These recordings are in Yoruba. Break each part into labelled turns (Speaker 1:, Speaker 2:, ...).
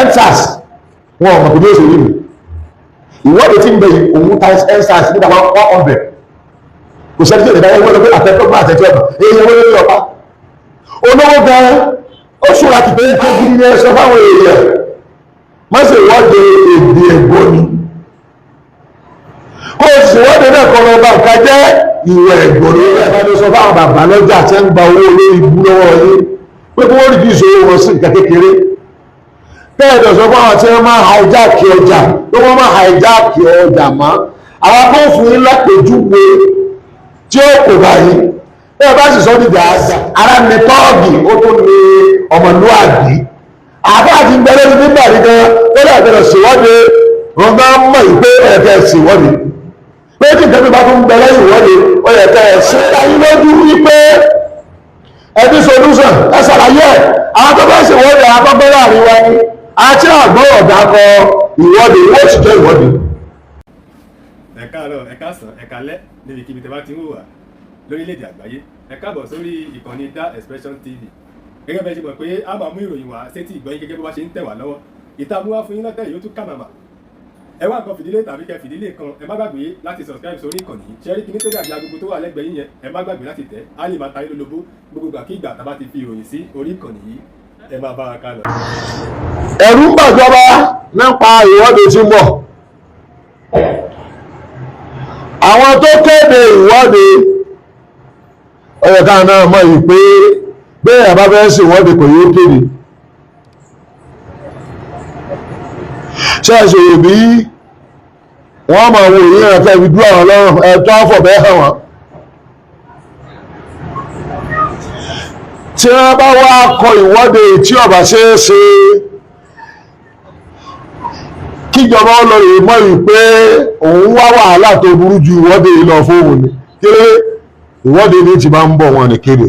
Speaker 1: EndSARS wọn ọmọ kìí ṣe yìí ìwọ́de tí ń bẹ òun times EndSARS nígbà 100 kò sẹ́ni tí ó lè dáyé wọ́n lọ pé àtẹ́tọ́gbọ́n àtẹ́tọ́ ọ̀pá èyí wọ́n lórí ọ̀pá olówó gan-an ó ṣúra kì pé tó gidi ní ẹsọ fáwọn èèyàn má sì wọ́de èdè ẹ̀gbọ́n ni kó o sì wọ́de náà kọ́ lọ bá nǹkan jẹ́ ìwẹ̀ ẹ̀gbọ́n ní ẹ̀fọ́ sọ fáwọn bàbá lọ́jà tí ń gba owó olórí ibú lọ́wọ́ yìí pé kí wọ́n rí bí ìṣòro wọn sí nǹkan kékeré tẹ́ẹ̀dọ̀ sọ fáwọn tí wọ́n máa hijack ọjà tó wọ́n máa hijack ọjà mọ́ àwọn kan fún yín lápèjúwe tí ó kò báyìí bẹ́ẹ̀ bá sì sọ dìde àṣà ara ní tọ́ọ̀gì ó tún ní ọmọlúwàbí àbá àti ìgbẹ́lẹ́ ní nígbà rí gan tó lè àgbẹ̀rẹ̀ ṣèwọ́de wọn bá mọ̀ ìpé ẹ̀kẹ́ ṣèwọ́de pé tí nǹkan bí bá tún gbẹ̀lẹ́ ìwọ́de ó yẹ kẹ́ ẹ̀ ṣe ayé lójú wípé ẹbí solution ẹ ṣàlàyé àwọn tó bá ṣèwọ́de àkọ́gbẹ́ láàrin wa ni àti àgbọ̀ ọ̀dà kọ ìwọ́de wọ́n sì jẹ́ ìwọ́de.
Speaker 2: ẹ káàárọ̀ ẹ káàsán ẹ kálẹ́ níbikíbi tẹ́ bá ti ń wò wá lórílẹ̀‐èdè àgbáyé ẹ káàbọ̀ sórí ìkànnì Da Expression TV gẹ́gẹ́ bẹ́ẹ̀ ṣe mọ̀ pé a máa mú ìròyìn wá sétí ìgbọ́yìn gẹ́gẹ́ bó bá ṣe ń tẹ̀ wá lọ́wọ́ ìtààmú wá fún yín lọ́tẹ̀ yóò tún kà màmá ẹ wá nǹkan fìdílé tàbí kẹ fìdílé kan ẹ má gbàgbé láti subscribe sórí ìkànnì ṣẹ́rí kí nítorí àbí agogo tó wà lẹ́gbẹ̀ẹ́ yín yẹn ẹ má gbàgbé láti tẹ̀ á lè máa ta yín lólobó gbogbo ìgbà kí ìgbà tá bá ti fi ìròyìn sí orí ìkànnì yìí ẹ máa bá wa ká lọ.
Speaker 1: ẹ̀rù ń bàjọba nípa ìwọ́de tí ń bọ̀ àwọn tó kéde ìwọ́de ọ̀yẹ̀ká náà mọ̀ yìí pé bẹ́ẹ̀ àbá fẹ́ sí ìwọ́de kò yóò kéde ṣẹ́ẹ̀ṣẹ̀ òbí wọ́n máa wo ìyẹn ẹ̀fẹ́ ibi dúró àwọn ọlọ́run ẹ̀tọ́ àfọ̀bẹ́ hàn wọ́n tí wọ́n bá wá kọ ìwọ́de tí ọba ṣe é ṣe kíjọba ọlọ́run mọ̀ yìí pé òun wá wàhálà tó burú ju ìwọ́de lọ fóun ni kéré ìwọ́de ní ti máa ń bọ̀ wọn ní kéde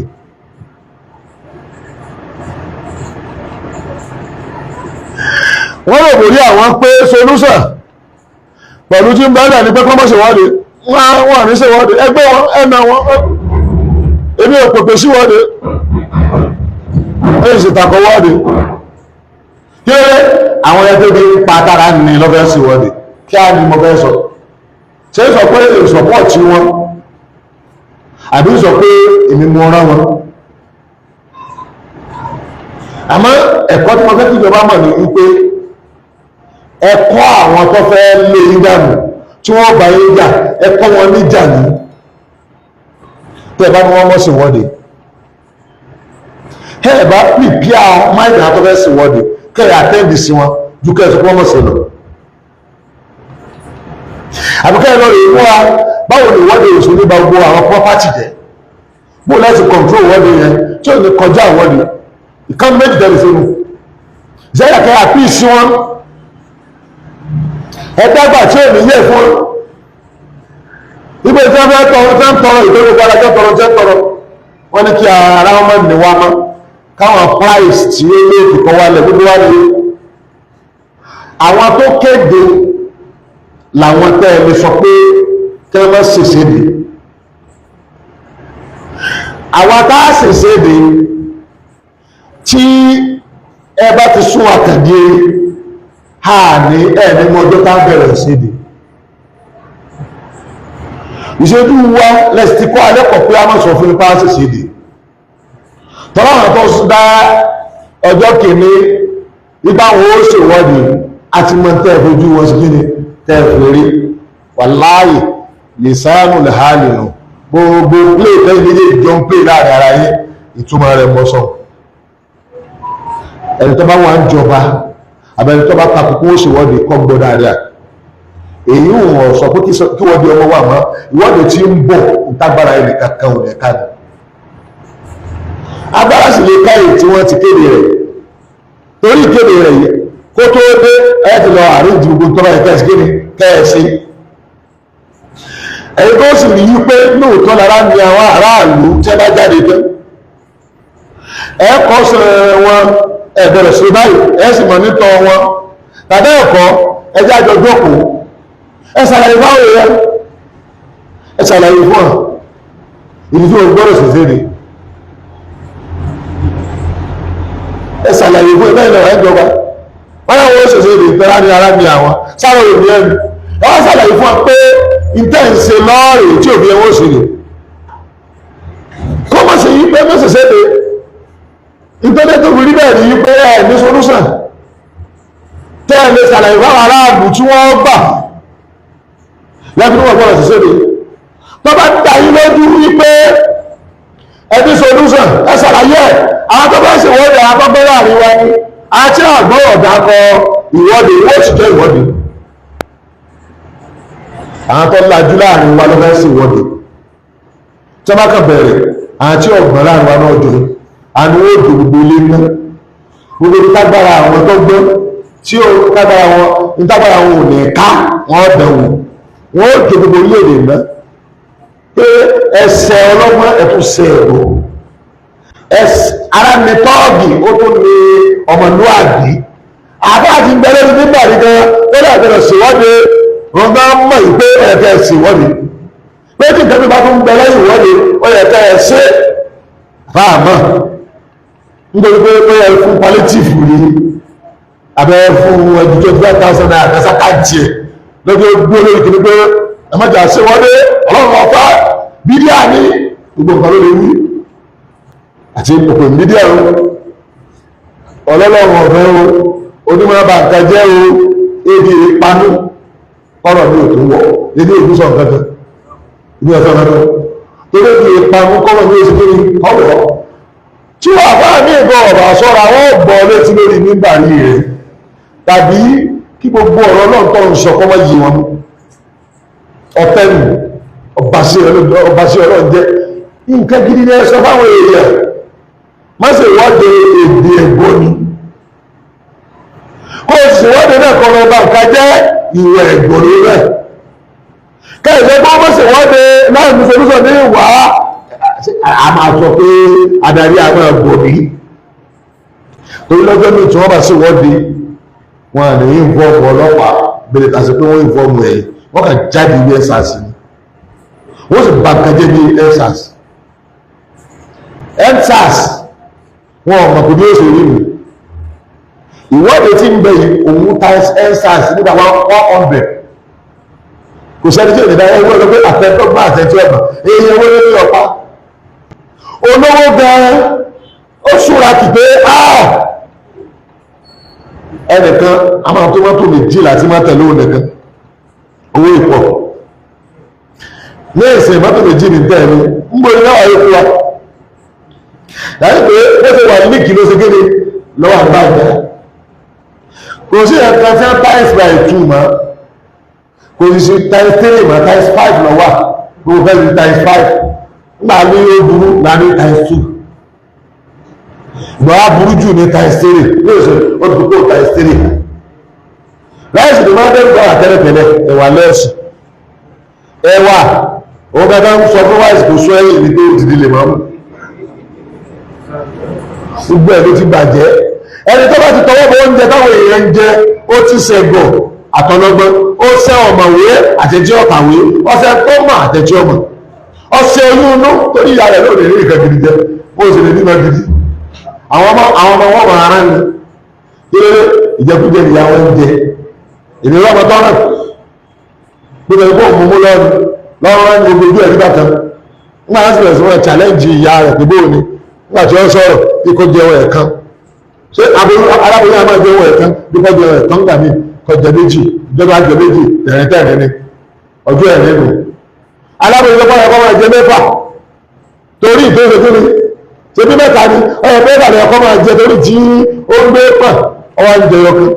Speaker 1: wọ́n lè borí àwọn pé solúsàn pẹ̀lú tí ń bẹ́ẹ̀ ní pé kọ́ mọ́ ṣèwọ́de wọ́n ní ṣèwọ́de ẹgbẹ́ wọn ẹ̀nà wọn èmi ò pèpè síwọ́de èyí sì takọ̀ wọ́de kí àwọn ẹgbẹ́ bí pàtàrà ní lọ́fẹ́ síwọ́de kí á ní mo fẹ́ sọ ṣe sọ pé ìsọ̀pọ̀ tí wọ́n àbí sọ pé èmi mú ọ̀rọ̀ wọn àmọ́ ẹ̀kọ́ tí wọ́n fẹ́ kíjọba mọ̀ ní wípé ẹ̀kọ́ àwọn tó fẹ́ lé ìdánù tí wọ́n bá yé jà ẹ̀kọ́ wọn níjà ní tẹ́ẹ̀bá ní wọ́n mọ́ sí wọ́de ẹ̀ẹ̀bá pìpí àwọn máìdà tó fẹ́ sí wọ́de kẹ́ẹ̀ àtẹ́ǹdì sí wọn ju kẹ́ẹ̀ sọ pé wọ́n mọ̀ sí lọ àbíkẹ́ lọ rèé wọ́n báwo ni ìwọ́de òṣèlú bá gbogbo àwọn property jẹ́ bó láti control ìwọ́de yẹn tí ò ní kọjá ìwọ́de ìkan méjì tẹ́lẹ̀ sínú ìṣẹ́yàkẹ́ àpí sí wọn ẹ̀dàgbà tí ò ní yẹ fún ibẹ̀ tí wọ́n fẹ́ tọrọ ìgbẹ́gbẹ́ gbára tọrọ wọ́n ní kí ara wọn mọ́ ní wá mọ́ káwọn price tí ó lé ìkọ́ wálẹ̀ gbogbo wá lè àwọn tó kéde làwọn tẹ́ẹ̀lẹ̀ sọ pé kí wọ́n mọ́ ṣèṣèdè àwọn tá a ṣèṣèdè tí ẹ bá ti sún àkàdé ha ní ẹni mọ́jọ́ tá bẹ̀rẹ̀ ṣèdè ìṣẹ́jú wa lẹ́sì tí kọ́ alẹ́kọ̀ọ́ pé a mọ́ sọ fún ipá ṣèṣèdè tọ́láwọn tó dá ọjọ́ kìíní ipá wọn ó ṣèwọ́de àti mọ́ tẹ́ fojú wọn sí kíni tẹ́ fèrè wàláhì lìsánù lẹ́hàlì nù gbogbo plé tẹ́ ilé jọ ń plé láàrin ara yín ìtumọ̀ rẹ̀ mọ́ sọ ẹni tó bá wà ń jọba àbẹ̀ni tó bá takùkú ó ṣèwọ́de kọ́ gbọ́ dáadáa èyí wọ́n sọ pé kí wọ́n di ọmọ wà mọ́ ìwọ́de tí ń bọ̀ ìtagbára ẹnì kankan ò lẹ́ka ni agbára sì lè káyè tí wọ́n ti kéde rẹ̀ torí ìkéde rẹ̀ yìí kó tó dé ẹ ti lọ àárín ìdí gbogbo tọ́lá ìkẹ́sì kéde kẹ́ẹ̀sì ẹ̀yìn tó sì rí pé lóòótọ́ lára ní àwọn aráàlú tẹ́ bá jáde tán ẹ̀kọ́ sọ wọn ẹ̀bẹ̀rẹ̀ sí báyìí ẹ̀ sì mọ̀ nítọ́ wọn tàbí ẹ̀kọ́ ẹjá jọ jókòó ẹ ṣàlàyé báwo yẹ ẹ ṣàlàyé fún ọ ìdí tí o gbọ́dọ̀ sì ṣe ni ẹ ṣàlàyé fún ẹgbẹ́ ìlọ́wọ́ ẹjọba wọ́n náà wọ́n ṣẹ̀ṣẹ̀ lè tẹ́lá ní ara mi àwọn sáré òbí ẹni wọ́n ṣàlàyé fún ọ pé ìtẹ́ǹṣe lọ́ọ̀rì tí òbí ẹwọ́ ṣe lè kọ́ mọ́ sí yí pé mọ́ ṣẹ̀ṣẹ̀ lè ìtọ́jẹ́ tó fi rí bẹ́ẹ̀ ní pé ẹ̀ ní solúsàn tẹ́ ẹ lè ṣàlàyé fún àwọn aráàlú tí wọ́n gbà lẹ́bí wọ́n gbọ́dọ̀ ṣẹ̀ṣẹ̀ lè tó bá dá yín lójú wípé ẹbí solúsàn ẹ ṣàlàyé àwọn tó bá ṣèwọ́de àwọn tó bẹ́rẹ̀ àríwá ni àti àgbọ̀ ọ̀dà kọ ìwọ́de ìwọ́ òṣìṣẹ́ ìwọ́de àwọn tó lajú láàrin wa ló fẹ́ sí ìwọ́de tó bá kàn bẹ̀rẹ̀ àti ọ̀gbọ̀n láàrin wa náà jọ àni ó dò gbogbo ilé ná gbogbo ní tágbára àwọn tó gbọ́ tí ó tágbára wọn ní tágbára wọn ò ní ká wọn dẹ̀wò wọn ó dò gbogbo orílẹ̀-èdè ná pé ẹsẹ̀ ọlọ́gbọ́n ẹ̀túnṣe ẹ̀rọ ara ní tọ́ọ̀gì ó tún ní ọmọlúwàbí àbá àti gbẹ̀rẹ̀ ní nígbà rí gan ó lè àgbẹ̀rẹ̀ ṣèwọ́de wọn bá mọ̀ ìpé ẹ̀kẹ́ ṣèwọ́de pé tí ìtẹ́bí bá tún gbẹ̀rẹ̀ ìwọ́de ó yẹ kẹ́ ẹ ṣe fáàmọ́ nítorí pé ó yẹ fún palliative rí abẹ́ fún ẹjú 25,000 naira kẹsàkà jẹ lọ́jọ́ gbé olórí kìíní pé ẹmọ́jà ṣèwọ́de ọlọ́run ọ̀fà bídíà ní gbogbo nǹkan ló lè wí àti òpè mídíà o ọlọ́lọ́run ọ̀fẹ́ o onímọ̀ bá nǹkan jẹ́ o èdè ìpanú ọ̀rọ̀ ní òtún wọ̀ lédè ìbúsọ̀ nǹkan ibi ọ̀sán nǹkan tó lè di ìpanú kọ́rọ̀ ní oṣù kiri ọ̀wọ̀ tí wọ́n bá ní ìbọn ọ̀rọ̀ àṣọ́ra wọ́n bọ̀ létí lórí nígbà rí rẹ̀ tàbí kí gbogbo ọ̀rọ̀ náà tó ń sọ kọ́ mọ́ yí wọn ọ̀tẹ́nu ọbaṣẹ́ ọlọ́run jẹ́ nǹkan gidi ní ẹ̀ṣọ́ fáwọn èèyàn má ṣe wọ́de èdè ẹ̀gbọ́ ni kó o sì wọ́de náà kọ́ lọ́ba nǹkan jẹ́ ìwẹ̀ ẹ̀gbọ́ ló rẹ̀ kẹ́ẹ̀ṣẹ́ bọ́ má ṣe wọ́de láì ní solúsọ ní ìwà a máa sọ pé adarí a máa bọ̀ ní torí lọ́jọ́ ní tí wọ́n bá ṣe wọ́de wọn à ní ìfọ́ọ̀mù ọlọ́pàá bẹ̀rẹ̀ tàṣí pé wọ́n ìfọ́ọ̀mù ẹ̀yìn wọ́n kà jáde ní ẹ̀sàs ni wọ́n sì bá nǹkan jẹ́ ní ẹ̀sàs ẹ̀sàs wọn ò mọ̀ kò bí ó ṣe rí mi ìwọ́de tí ń bẹ yìí òun times ẹ̀sàs nígbà 100 kò sẹ́ni tí ò ní dá ẹgbẹ́ ọ̀dọ́ pé àtẹ́tọ́gbà àtẹ́tí ọ̀gbà èyí owó lórí ọ̀pá olówó gan-an ó ṣúra kì pé ẹnìkan a máa tó mọ́tò méjì láti má tẹ̀lé òun nìkan owó ìpọ̀ ní ìsìn mọ́tò méjì ní tẹ̀lé ń bò ní láwàá yóò wá láti pé ó ti wà ní kìló ṣe kéde lọ́wọ́ àgbà ìgbà kò sí ẹ̀ka tí wọ́n times by 2 mọ́ kò sí sí times 3 mọ́ times 5 lọ́wọ́ gbogbo fẹ́ sí times 5 nígbà ní ó burú láàrin times 2 ìgbà wá burú jù ní times 3 ní òṣèlú ó ti kó times 3 láìsí tó máa dẹ́rù bá àtẹ́lẹ̀tẹ́lẹ̀ ẹ̀wà lẹ́ẹ̀sì ẹwà òun gẹ́gẹ́ ń sọ fún wáìsì kò sọ ẹ̀yìn ní tó dìdí lè máa mú gbogbo ẹ̀ ló ti bàjẹ́ ẹni tó bá ti tọwọ́ bọ oúnjẹ táwọn èèyàn ń jẹ ó ti ṣẹ̀gọ̀ àtọlọ́gbọ́n ó ṣẹ́ ọ̀mọ̀wé àtẹ̀jẹ́ ọ̀kàwé ọ̀sẹ̀ tó mọ̀ àtẹ̀jẹ́ ọmọ ọ̀sẹ̀ oyún inú torí ìyá rẹ̀ ló lè rí nǹkan gidi jẹ ó sì lè nígbà gidi àwọn ọmọ wọn mọ̀ ara ni kí ìjẹkújẹ ìyàwó ń jẹ ìnira ọmọ tọ́nà gbogbo ẹgbẹ́ òmùmú lọ́rọ̀ ní gbogbo ẹ̀rí bàtàn nígbà láti bẹ̀rẹ̀ sí wọn challenge ìyá rẹ̀ pé bóò ni nígbà tí wọ́n sọ̀rọ̀ bí kò jẹun ẹ̀kan ṣé aláboyún àmọ́ ìjẹun ẹ̀kan bí kò jẹun ẹ̀kan gbà mí kò jẹ méjì ìjọba jẹ méjì tẹ̀rẹ̀tẹ̀rẹ̀ ni ọjọ́ ẹ̀rẹ́ nù aláboyún lọ́pọ̀ ẹ̀kọ́ máa jẹ mẹ́fà torí ìtòsí kí ni ṣe bí mẹ́ta ni ọ̀yọ̀ mẹ́fà ni ọkọ̀ máa jẹ torí tí ó ń gbé pọ̀ ọwọ́ ń jẹyọ kan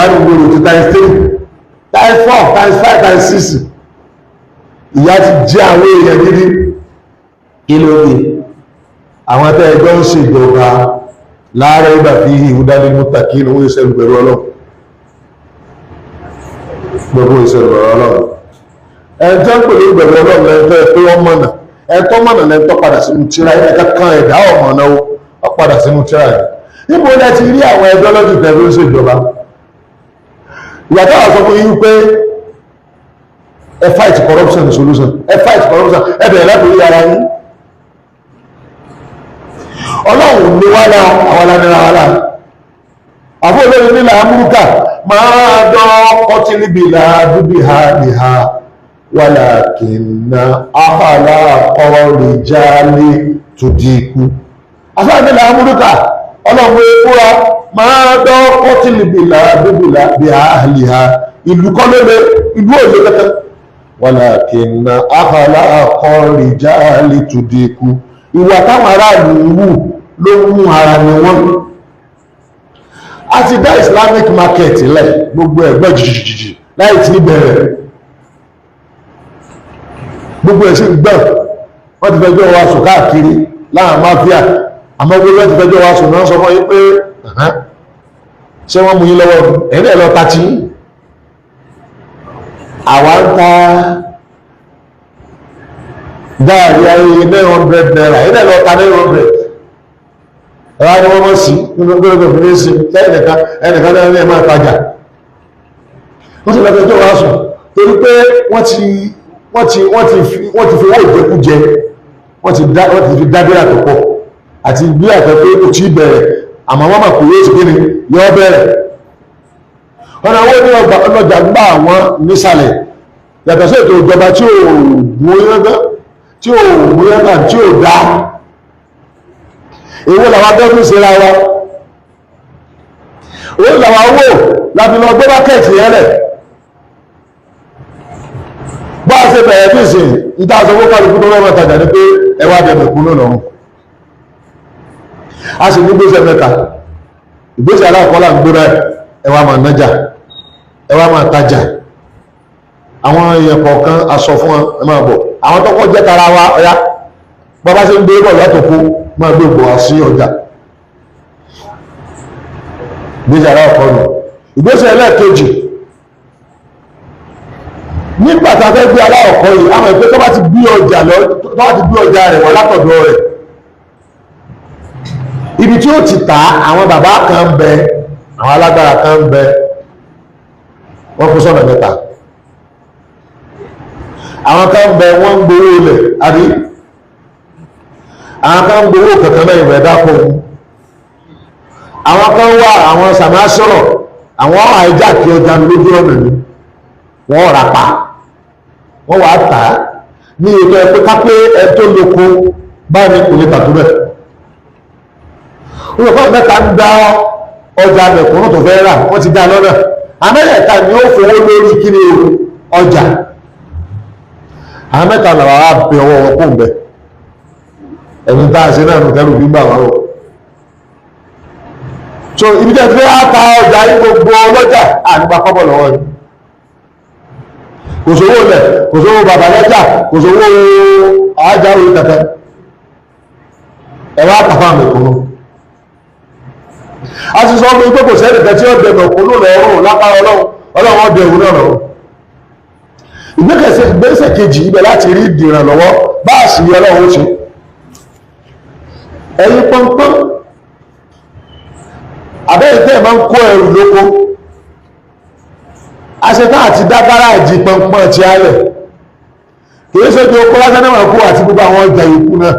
Speaker 1: ẹ̀rọ ni gbòòrò ti times 3 times 4 times 5 times 6 ìyá ti jẹ́ àwọn èèyàn gidi kí ló dé àwọn tẹ́ ẹgbẹ́ ń ṣe ìjọba láàárẹ̀ ìgbà fi ìhùdálé múta kí ló ń ṣe ìbẹ̀rù ọlọ́run gbogbo ìṣẹ̀lú ọlọ́run ẹ̀jọ́ ń pèlú ìbẹ̀rù ọlọ́run lẹ́ńtọ́ pé wọ́n mọ̀nà ẹ̀tọ́ mọ̀nà lẹ́ńtọ́ padà sínú tíra ẹ̀ kankan ẹ̀dá ọ̀mọ̀ náà ó padà sínú tíra ẹ̀ níbo ni ẹ ti rí àwọn ẹgbẹ́ lọ́dún tẹ̀lé ń ṣèjọba ìyàtọ̀ àwọn sọ fún yín pé ẹ fight corruption solution ẹ fight corruption ẹ bẹ̀rẹ̀ láti orí ara yín ọlọ́run ló wá lá àwọn alánira wá lá àfọ́ olórin nílà amúrúkà máa dán ọtílíbìlà dúbìhà nìhà wàlàkìnnà àhàlà ọ̀rìjálì tó dínkù àfọ́ nílà amúrúkà ọlọ́run ìkúra máa dán ọtílíbìlà dúbìhà nìhà ìlú kọ́lẹ́lẹ́ ìlú òye kẹta wàlàkìnnà àhàlà ọ̀rìjálì tó dínkù ìwà táwọn aráàlú wù ló mú ara ni wọ́n a ti dá Islamic market lẹ̀ gbogbo ẹ̀gbẹ́ jìjìjì láì tí bẹ̀rẹ̀ gbogbo ẹ̀ sí gbẹ̀ wọ́n ti fẹjọ́ wa sùn káàkiri láàrín mafia àmọ́ gbogbo ẹ̀ ti fẹjọ́ wa sùn náà sọ fún yín pé ṣé wọ́n mú yín lọ́wọ́ ẹ̀rẹ́ lọ ta tí àwa ń ta dáàrí ayé 900 naira ẹ̀rẹ́ lọ ta 900 ẹ̀rọ ni wọ́n mọ́ sí nínú gbẹ́gbẹ́ ìfìdí sí ẹnìkan náà ní ẹ̀mọ́ ìtajà wọ́n ti lọ́pẹ́ tó wá sùn torí pé wọ́n ti fi owó ìjẹkújẹ wọ́n ti fi dábẹ́rẹ́ àtọ̀pọ̀ àti bí àtọ̀ pé kò tí bẹ̀rẹ̀ àmọ́ wọ́n mà kò yóò ti kíni yọ́ bẹ̀rẹ̀ ọ̀nà owó ní ọlọ́jà gbà wọ́n nísàlẹ̀ yàtọ̀ sí ètò ìjọba tí ò mú yẹ́gà tí ò dá èwo làwọn abẹ́rún ṣe ra wa owó làwọn owó láti lọ gbé bákẹ́ẹ̀tì yẹn lẹ̀ bá a ṣe bẹ̀rẹ̀ bí ìsìn ìta àṣọwó kálukú tó lọ́wọ́ tajà ní pé ẹwà bẹ̀rẹ̀ kú lọ́rùn a sì ní gbèsè mẹ́ta ìgbésẹ̀ aláàkọ́lá ń gbé rẹ̀ ẹwà máa nájà ẹwà máa tajà àwọn èèyàn kọ̀ọ̀kan aṣọ fún ẹ máa bọ̀ àwọn tọ́kọ́ jẹ́ tara wa ọ̀yá bàbá ṣe ń gbé bọ̀ látòkú máa gbé bọ̀ sí ọjà ìgbésẹ̀ aláàkọ́lù ìgbésẹ̀ ẹlẹ́ẹ̀kejì nígbà tá a fẹ́ gbé aláàkọ́ yìí àwọn ẹgbẹ́ tó bá ti gbé ọjà rẹ̀ wọ́n látọ̀dọ̀ rẹ̀ ibi tí ó ti tà àwọn bàbá kan ń bẹ àwọn alágbára kan ń bẹ wọ́n kó sọ́nà mẹ́ta àwọn kan ń bẹ wọ́n ń gbowó ilẹ̀ àbí àwọn kan ń gbowó kankan náà ìwẹ̀ dákọ̀ àwọn kan wà àwọn sàmásọ̀rọ̀ àwọn àìjáàkì ọjà lójú ọ̀nà ni wọ́n rà pa wọ́n wà tà á ní ètò ẹ̀pẹ́ kápẹ́ ẹ tó lóko bá ní kò lè tàtó bẹ̀ olùkọ́ mẹ́ta ń dá ọjà mẹ̀kúnnù tó fẹ́ rà wọ́n ti dá lọ́nà amẹ́rẹ̀ta ni ó fowó lórí kí ni ọjà àwọn mẹ́ta làwọn á bẹ ọwọ́ wọn kó ń bẹ ẹ̀yìn tá a ṣe náà nù tẹ́lù gbígbà wọn o so ibi tẹ́ fẹ́ á ta ọjà yìí gbogbo ọlọ́jà àgbà kọ́bọ̀ lọ́wọ́ yìí kò sówó lẹ̀ kò sówó bàbá lọ́jà kò sówó àájá orí tẹ̀tẹ̀ ẹ̀wọ́ àtàfà mẹ̀kúnnù a ti sọ fún ipé kò sẹ́nì kẹ́ tí ó dẹ̀ mẹ̀kúnnù lọ́rùn lápá ọlọ́run ọdẹ òun náà lọ́rùn ìgbésẹ̀ kejì ibẹ̀ láti rí ìdìrànlọ́wọ́ bá àṣírí ọlọ́run ó ṣe ẹ̀yin pọ́npọ́n àbẹ́yìn tẹ́ ẹ̀ máa ń kó ẹrù lóko aṣetá àti dá gáràjì pọnpọ́n ti alẹ̀ kìí ṣe bí okó lásán náà kú àti gbogbo àwọn ọjà ìkú náà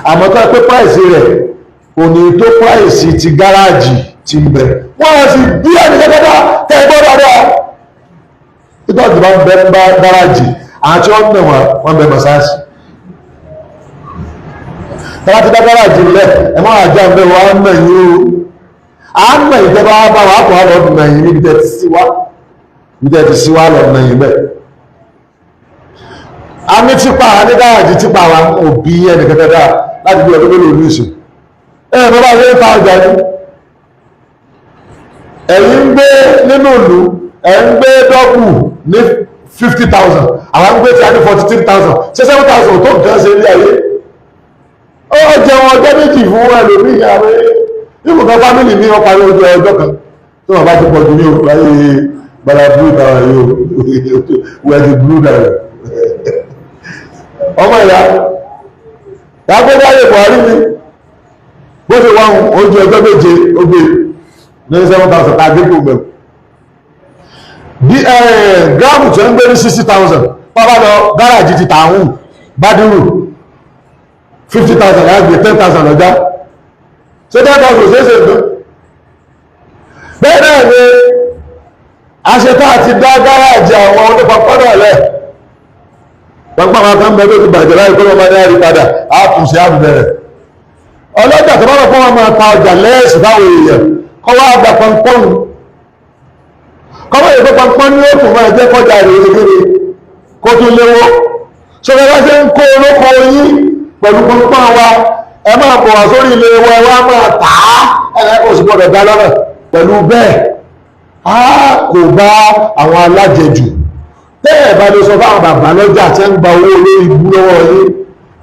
Speaker 1: àmọ́ tó pé price rẹ̀ kò ní tó price ti gáràjì ti bẹ̀ wọ́n sì bí ẹni kẹ́kẹ́kẹ́ tẹ́gbọ́ dáadáa ìtọ́jú bá ń bẹ ń bá gáràjì àti ọ̀nà wọn bẹ mọ̀sáàsì tọ́lá ti dá gáràjì lẹ̀ ẹ máa àjá ń bẹ wọn náà yìí o àmà ìjọba bá wà kọ́ lọ́dún náà yìí níbi tẹ́ ti síwá lọ́dún náà yìí bẹ́ẹ̀ a ní típa ní gáràjì típa wa òbí ẹni kẹkẹrẹ láti bí ọdún mélòó ní ìsìn ẹ̀yìn tó bá ṣe ń fa ọjà ní ẹ̀yìn ń gbé nínú ìlú ẹ̀ ń gbé dọ́kù ní 50,000 àwọn ń gbé tí a ní 43,000 ṣe 7,000 tó nǹkan ṣe ní ayé ó jẹun ọjọ́ méjì fún ẹlòmí ìyàwó ìbùkọ́ fámílì ní ọpa ní ojú ọjọ́ kan tó wọ́n bá ti pọ̀ jù ní òkú ayé bala blue dára yóò wẹ́ ti blue dára ọmọ ìyá yàgbọ́dá ayé Buhari ni bó ṣe wọ́n ojú ọjọ́ méje ogbe ní 7,000 àdínkù mẹ́rin bí gíráàmù tí ó ń gbé ní 60,000 pápá lọ gáràjì ti tààrùn bádìrù 50,000 láti 10,000 lọ́jà ṣé 10,000 ṣe é ṣe ìlú bẹ́ẹ̀ náà ni aṣetá àti dá gáràjì àwọn onípapọ́nà lẹ̀ pọ́npọ́n àwọn kan bẹ́ẹ̀ tó ti bàjẹ́ láì kọ́lọ́ máa ní àrí padà àtúnṣe àbúbẹ̀rẹ̀ ọlọ́jà tó bá lọ fún wọn máa ta ọjà lẹ́ẹ̀sì táwọn èèyàn kọ́ wá gba pọ́npọ́n kọ́wọ́ ìgbẹ́ pọ́npọ́n ní òkú máa jẹ́ kọjá ìrèlérè kó tún léwó ṣọlá bá ṣe ń kó olóko yín pẹ̀lú pọ́npọ́n wa ẹ máa bọ̀ wá sórí ilé wa ẹ wá máa tà á ẹ kò sì gbọdọ̀ dá lọ́nà pẹ̀lú bẹ́ẹ̀ a kò bá àwọn alájẹjù tẹ́ẹ̀ bá lè sọ fáwọn bàbá lọ́jà tí ń gba owó olórí ibú lọ́wọ́ yín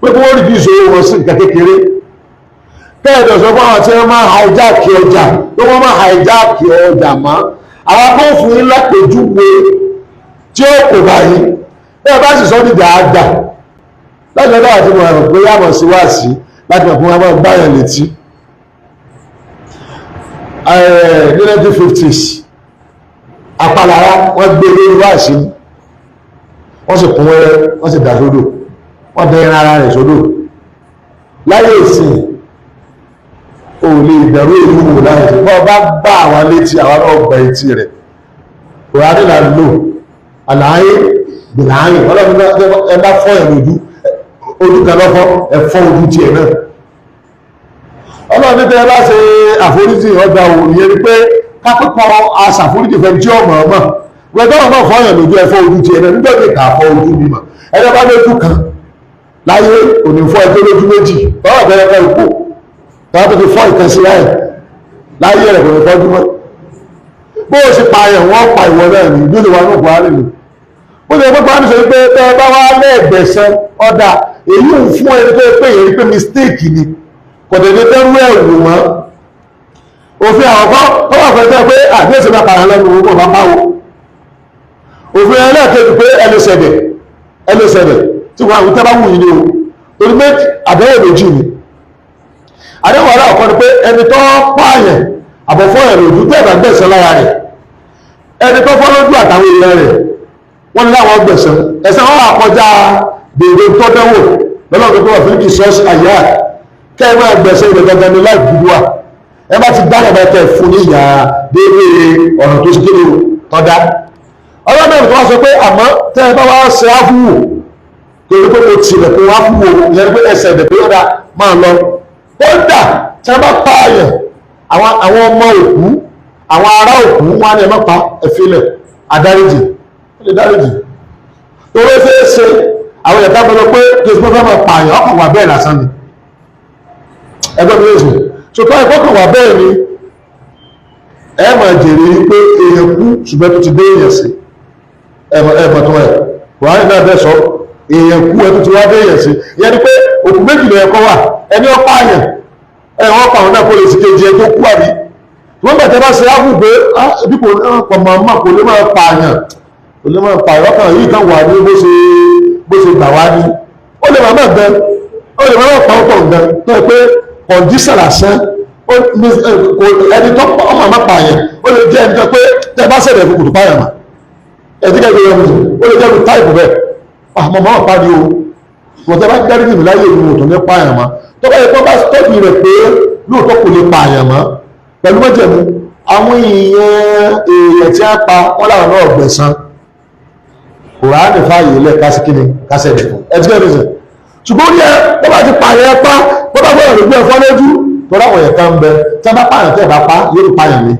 Speaker 1: pé kí wọ́n rí bí ìṣòro wọn sí nǹkan kékeré tẹ́ẹ̀ dọ̀ sọ fáwọn tí wọ́n máa hijack ọjà tó wọ́n máa hijack ọjà mọ́ àwọn kan fún yín lápèjúwe tí ó kò bá yín bẹ́ẹ̀ bá sì sọ ní dáadáa láti ọjọ́ àti mọ̀ ẹ̀rọ pé yàmọ̀ sí wá sí láti mọ̀ fún wọn máa gbáyàn létí ní 1950s apalára wọ́n gbé lórí wá sí wọ́n sì kún wẹ́rẹ́ wọ́n sì dà sódò wọ́n dẹ ẹran ara rẹ̀ sódò láyé ìsìn ò lè bẹ̀rù ìlú wò láyé tí wọ́n bá gbá àwọn létí àwọn náà gbà etí rẹ̀ òrádé là ń lò àlàyé gbìláyé ọlọ́run ẹ bá fọ́ ẹ̀ lójú ojú kan lọ́fọ́ ẹ fọ́ ojú tiẹ̀ náà ọlọ́run ní tẹ́ bá ṣe àforíjì ọjà òun ìyẹn ni pé kápẹ́kọ̀ aṣàforíjì fẹ́ tí ọmọ ọmọ gbẹ̀dọ́ ọmọ fọ́yàn lójú ẹ̀fọ́ ojú tiẹ̀ náà nígbà tí kà fọ́ ojú mímọ̀ ẹni bá lójú kan láyé òní fọ́ ẹgbẹ́ lójú méjì tọ́wọ́ bẹ̀rẹ̀ pẹ́ ipò tọ́wọ́ tó fi fọ́ ìkan sí láyé rẹ̀ kò ní fọ́jú mọ́ bó o sì pààyàn wọ́n pa ìwọ náà ní ìlú ìwà náà buhari ni ó lè gbọ́dọ̀ ní sọ pé tẹ́ ẹ bá wá lẹ́ẹ̀gbẹ̀sẹ̀ ọ̀dà èyí ń fún ẹni tó pé èyí pé mistake ni kò tẹ̀lé dẹ́rú ẹ̀wù mọ́ òfin àkọ́kọ́ tó wà fẹ́ tẹ́ pé àdéhùn máa pààyàn lẹ́nu owó bá báwo òfin ẹlẹ́ẹ̀kejì pé ẹlẹ́sẹ̀dẹ̀ tí wọ́n àwọn tẹ́ bá wù yín ni o torí méjì àdéhùn méjì ni àdéhùn ọ̀rẹ́ ọ̀kan ni pé ẹni tó pààyàn àbọ̀fọ́ ẹ̀rọ ojú tẹ́ ìgbà gbẹ̀sẹ̀ lára rẹ̀ ẹni tó fọ́ lójú àtàwọn èèyàn rẹ̀ wọ́n ní láwọn gbẹ̀sẹ̀ ẹ̀sẹ̀ wọn àkọjá dèrè tó dẹ́wò lọ́lọ́dún tó wà fún kì sọ́ọ̀sì àyà kẹ́ ẹ máa gbẹ̀sẹ̀ ilẹ̀ gangan ní láì dúdú wa ẹ bá ti dáná bá tẹ̀ fún ní ìyá déédé ọ̀nà tó ṣe kéde tọ́dá ọlọ́dún tó wá sọ pé àmọ́ tẹ́ ẹ bá wá ṣe áfúwò torí pé mo tilẹ̀ pé wá fún wo ìyẹn pé ẹsẹ̀ ẹ̀dẹ̀ pé ó dá máa lọ ó dà tí wọ́n bá pààyàn àwọn ọmọ òkú àwọn ará òkú wọn ní ẹmọ́ pa ẹ̀fílẹ̀ àdáríjì ó lè dáríjì torí ó fẹ́ ṣe àwọn ìyàtá bẹ̀rẹ̀ pé kí o fẹ́ máa pààyàn ọkàn wà bẹ́ẹ̀ lásán ni ẹgbẹ́ mi lóṣù ṣùgbọ́n ìkọ́kàn wà bẹ́ẹ̀ ni ẹ máa jèrè pé èèyàn kú ṣùgbọ́n tó ti dé èèyàn sí ẹ̀mọ̀ tó ẹ̀ buhari náà bẹ́ẹ̀ sọ èèyàn kú ẹ̀ tó ti wá dé èèyàn sí ìyẹn ni pé òkú méjìlá ẹ̀kọ́ wà ẹni ó pààyàn ẹ̀wọ́n pàwọn náà kó lè sí kejì ẹjọ́ kú àrí wọ́n bẹ̀tẹ̀ bá ṣe ápù pé bí kò pọ̀mọ̀mọ́ kò lè máa pààyàn kò lè máa pààyàn ọkàn yìí kan wà ní bó ṣe gbà wá ní ó lè máa gan ó lè máa pa ọkọ̀ gan tó yẹ pé kọ̀ǹdíṣà lásán ẹni tó ọmọ máa pààyàn ó lè jẹ́ ẹni tó pé tẹ́ bá ṣẹlẹ̀ fún kùtù pààyàn mà ẹ̀dí kẹ́kẹ́ yẹn mú ó lè jẹ́ bí táìpù bẹ́ẹ̀ àmọ́ máa pa ni o wọ́n tẹ́ bá dárí jìbì láyé ìlú òtún ní pààyàn mà tó bá yẹ kó bá tọ́jú rẹ̀ pé lóòótọ́ kò lè pààyàn mọ́ pẹ̀lú mọ́jẹ̀mú àwọn èèyàn tí a pa wọ́n láwọn náà gbẹ̀san kòránì fààyè ilẹ̀ kásíkíní kásẹ̀dẹ̀ fún ẹ̀tíkẹ́ ìrìnsẹ̀ ṣùgbọ́n ní ẹ tó bá ti pààyàn pa tó bá gbọ́dọ̀ lójú ẹ̀fọ́ lójú tó ráwọ̀ yẹ̀ kan bẹ tí a bá pààyàn tẹ́ bá pa yóò pààyàn ni